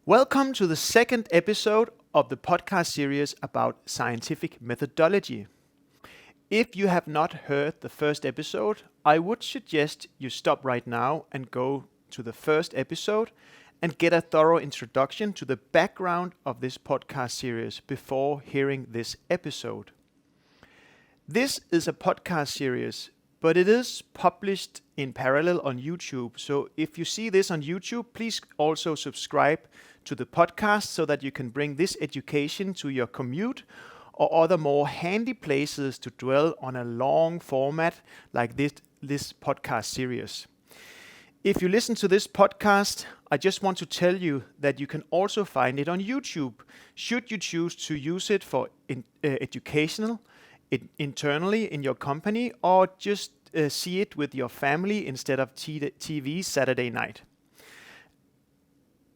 Welcome to the second episode of the podcast series about scientific methodology. If you have not heard the first episode, I would suggest you stop right now and go to the first episode and get a thorough introduction to the background of this podcast series before hearing this episode. This is a podcast series, but it is published in parallel on YouTube. So if you see this on YouTube, please also subscribe to the podcast so that you can bring this education to your commute or other more handy places to dwell on a long format like this podcast series. If you listen to this podcast, I just want to tell you that you can also find it on YouTube, should you choose to use it for educational, internally in your company, or just see it with your family instead of TV Saturday night.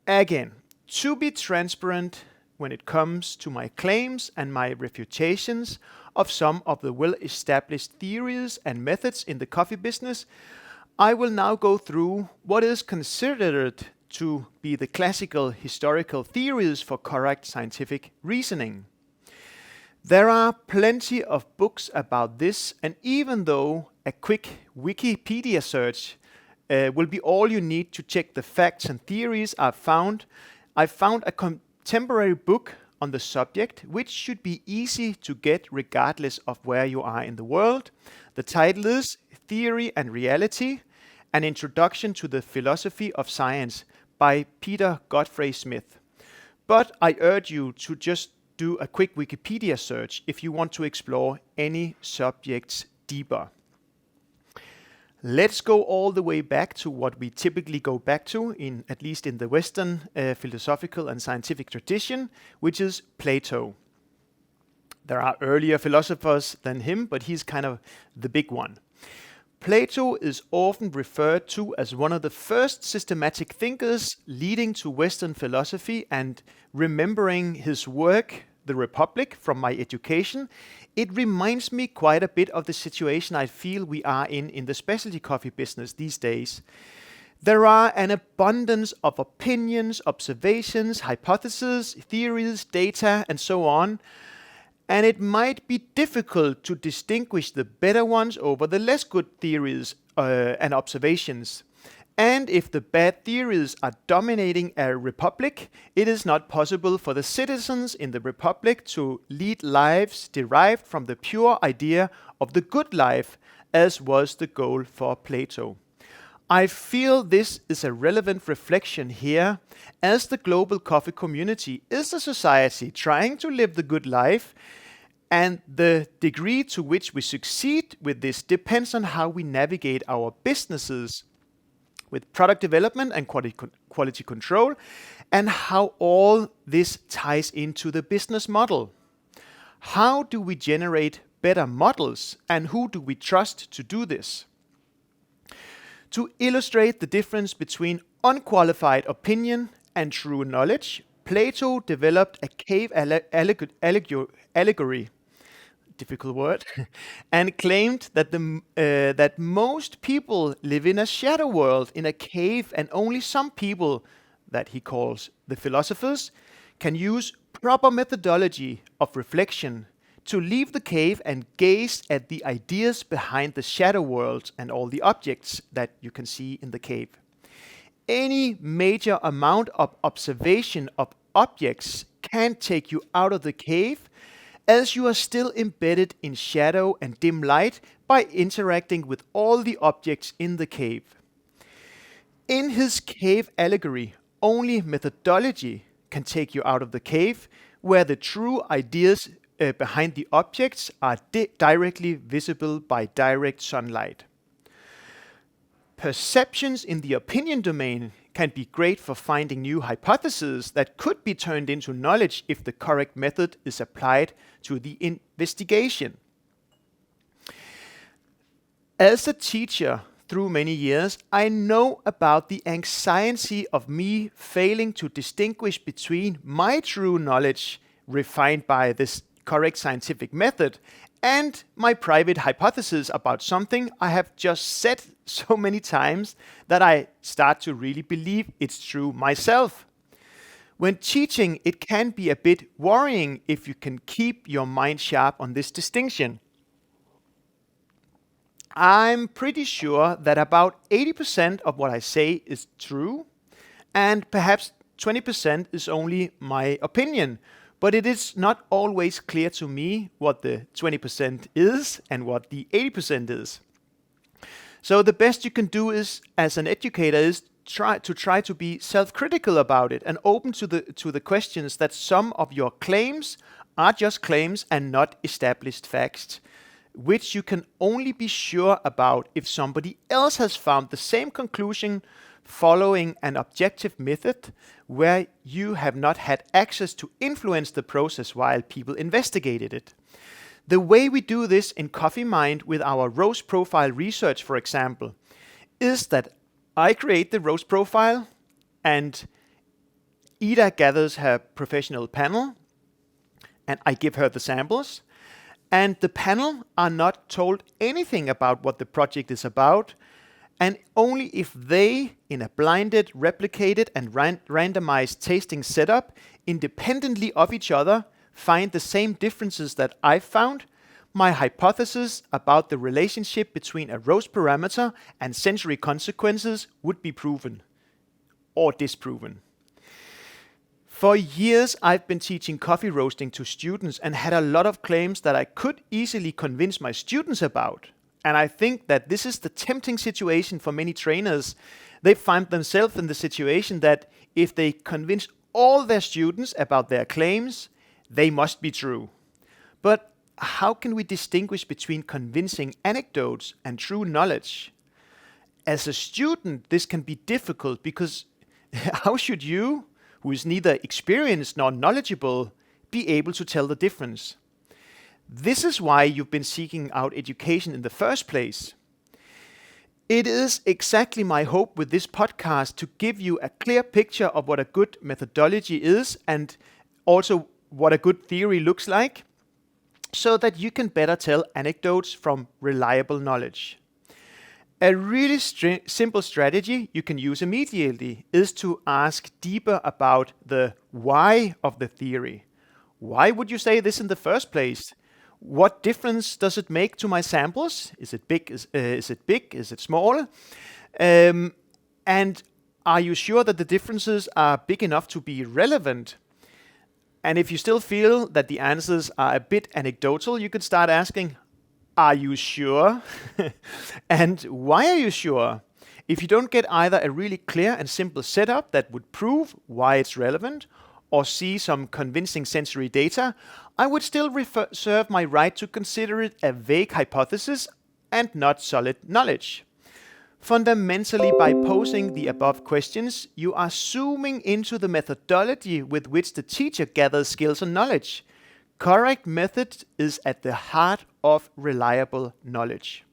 Again, to be transparent when it comes to my claims and my refutations of some of the well-established theories and methods in the coffee business, I will now go through what is considered to be the classical historical theories for correct scientific reasoning. There are plenty of books about this, and even though a quick Wikipedia search will be all you need to check the facts and theories I found a contemporary book on the subject, which should be easy to get regardless of where you are in the world. The title is Theory and Reality, An Introduction to the Philosophy of Science by Peter Godfrey Smith. But I urge you to just do a quick Wikipedia search if you want to explore any subjects deeper. Let's go all the way back to what we typically go back to, at least in the Western philosophical and scientific tradition, which is Plato. There are earlier philosophers than him, but he's kind of the big one. Plato is often referred to as one of the first systematic thinkers leading to Western philosophy, and remembering his work, The Republic, from my education, it reminds me quite a bit of the situation I feel we are in the specialty coffee business these days. There are an abundance of opinions, observations, hypotheses, theories, data, and so on, and it might be difficult to distinguish the better ones over the less good theories and observations. And if the bad theories are dominating a republic, it is not possible for the citizens in the republic to lead lives derived from the pure idea of the good life, as was the goal for Plato. I feel this is a relevant reflection here, as the global coffee community is a society trying to live the good life, and the degree to which we succeed with this depends on how we navigate our businesses with product development and quality control, and how all this ties into the business model. How do we generate better models, and who do we trust to do this? To illustrate the difference between unqualified opinion and true knowledge, Plato developed a cave allegory, difficult word, and claimed that that most people live in a shadow world, in a cave, and only some people, that he calls the philosophers, can use proper methodology of reflection to leave the cave and gaze at the ideas behind the shadow world and all the objects that you can see in the cave. Any major amount of observation of objects can take you out of the cave, as you are still embedded in shadow and dim light by interacting with all the objects in the cave. In his cave allegory, only methodology can take you out of the cave, where the true ideas behind the objects are directly visible by direct sunlight. Perceptions in the opinion domain can be great for finding new hypotheses that could be turned into knowledge if the correct method is applied to the investigation. As a teacher through many years, I know about the anxiety of me failing to distinguish between my true knowledge refined by this correct scientific method and my private hypothesis about something I have just said so many times that I start to really believe it's true myself. When teaching, it can be a bit worrying if you can keep your mind sharp on this distinction. I'm pretty sure that about 80% of what I say is true, and perhaps 20% is only my opinion. But it is not always clear to me what the 20% is and what the 80% is. So the best you can do is, as an educator, is try to be self-critical about it and open to the questions that some of your claims are just claims and not established facts, which you can only be sure about if somebody else has found the same conclusion following an objective method where you have not had access to influence the process while people investigated it. The way we do this in Coffee Mind with our rose profile research, for example, is that I create the rose profile and Ida gathers her professional panel and I give her the samples. And the panel are not told anything about what the project is about, and only if they, in a blinded, replicated and randomized tasting setup, independently of each other, find the same differences that I found, my hypothesis about the relationship between a rose parameter and sensory consequences would be proven or disproven. For years, I've been teaching coffee roasting to students and had a lot of claims that I could easily convince my students about. And I think that this is the tempting situation for many trainers. They find themselves in the situation that if they convince all their students about their claims, they must be true. But how can we distinguish between convincing anecdotes and true knowledge? As a student, this can be difficult because how should you, who is neither experienced nor knowledgeable, be able to tell the difference? This is why you've been seeking out education in the first place. It is exactly my hope with this podcast to give you a clear picture of what a good methodology is and also what a good theory looks like, so that you can better tell anecdotes from reliable knowledge. A really simple strategy you can use immediately is to ask deeper about the why of the theory. Why would you say this in the first place? What difference does it make to my samples? Is it big? Is it big? Is it small? And are you sure that the differences are big enough to be relevant? And if you still feel that the answers are a bit anecdotal, you could start asking, are you sure? And why are you sure? If you don't get either a really clear and simple setup that would prove why it's relevant, or see some convincing sensory data, I would still reserve my right to consider it a vague hypothesis and not solid knowledge. Fundamentally, by posing the above questions, you are zooming into the methodology with which the teacher gathers skills and knowledge. Correct method is at the heart of reliable knowledge.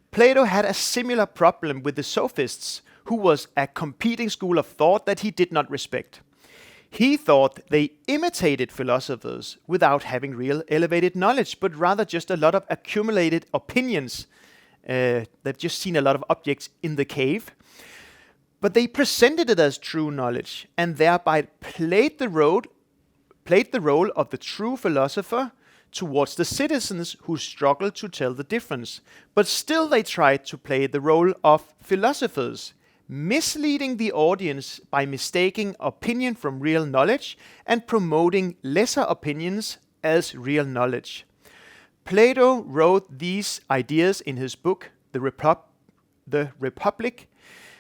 Plato had a similar problem with the sophists, who was a competing school of thought that he did not respect. He thought they imitated philosophers without having real elevated knowledge, but rather just a lot of accumulated opinions. They've just seen a lot of objects in the cave. But they presented it as true knowledge and thereby played the role of the true philosopher towards the citizens who struggled to tell the difference. But still they tried to play the role of philosophers, misleading the audience by mistaking opinion from real knowledge and promoting lesser opinions as real knowledge. Plato wrote these ideas in his book, The Republic,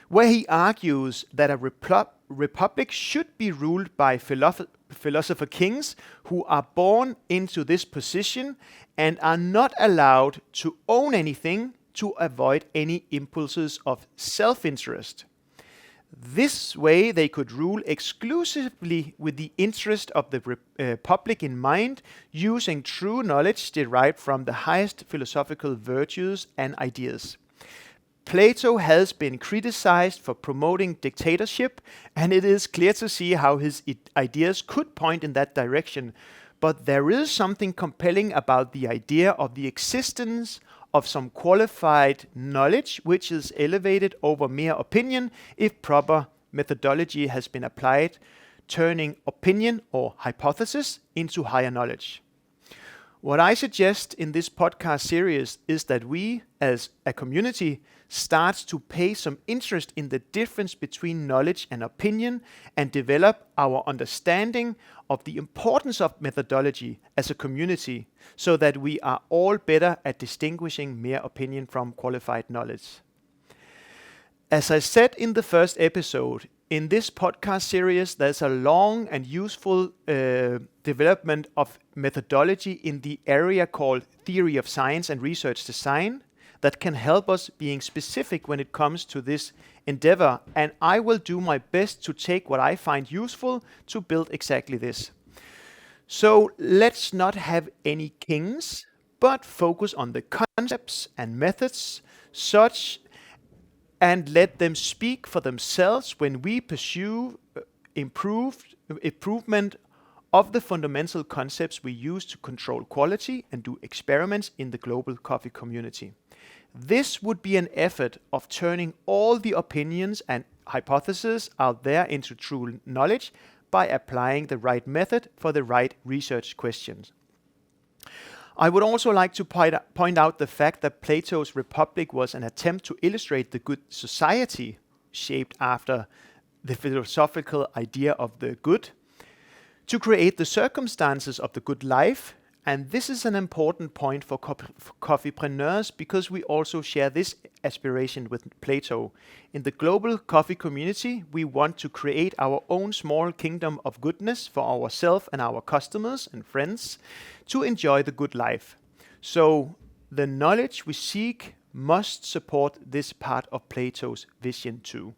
where he argues that a republic should be ruled by philosopher kings who are born into this position and are not allowed to own anything to avoid any impulses of self-interest. This way they could rule exclusively with the interest of the public in mind, using true knowledge derived from the highest philosophical virtues and ideas. Plato has been criticized for promoting dictatorship, and it is clear to see how his ideas could point in that direction. But there is something compelling about the idea of the existence of some qualified knowledge which is elevated over mere opinion if proper methodology has been applied turning opinion or hypothesis into higher knowledge. What I suggest in this podcast series is that we, as a community, start to pay some interest in the difference between knowledge and opinion and develop our understanding of the importance of methodology as a community so that we are all better at distinguishing mere opinion from qualified knowledge. As I said in the first episode, in this podcast series, there's a long and useful development of methodology in the area called theory of science and research design that can help us being specific when it comes to this endeavor. And I will do my best to take what I find useful to build exactly this. So let's not have any kings, but focus on the concepts and methods and let them speak for themselves when we pursue improvement of the fundamental concepts we use to control quality and do experiments in the global coffee community. This would be an effort of turning all the opinions and hypotheses out there into true knowledge by applying the right method for the right research questions. I would also like to point out the fact that Plato's Republic was an attempt to illustrate the good society shaped after the philosophical idea of the good, to create the circumstances of the good life. And this is an important point for coffeepreneurs because we also share this aspiration with Plato. In the global coffee community, we want to create our own small kingdom of goodness for ourselves and our customers and friends to enjoy the good life. So the knowledge we seek must support this part of Plato's vision too.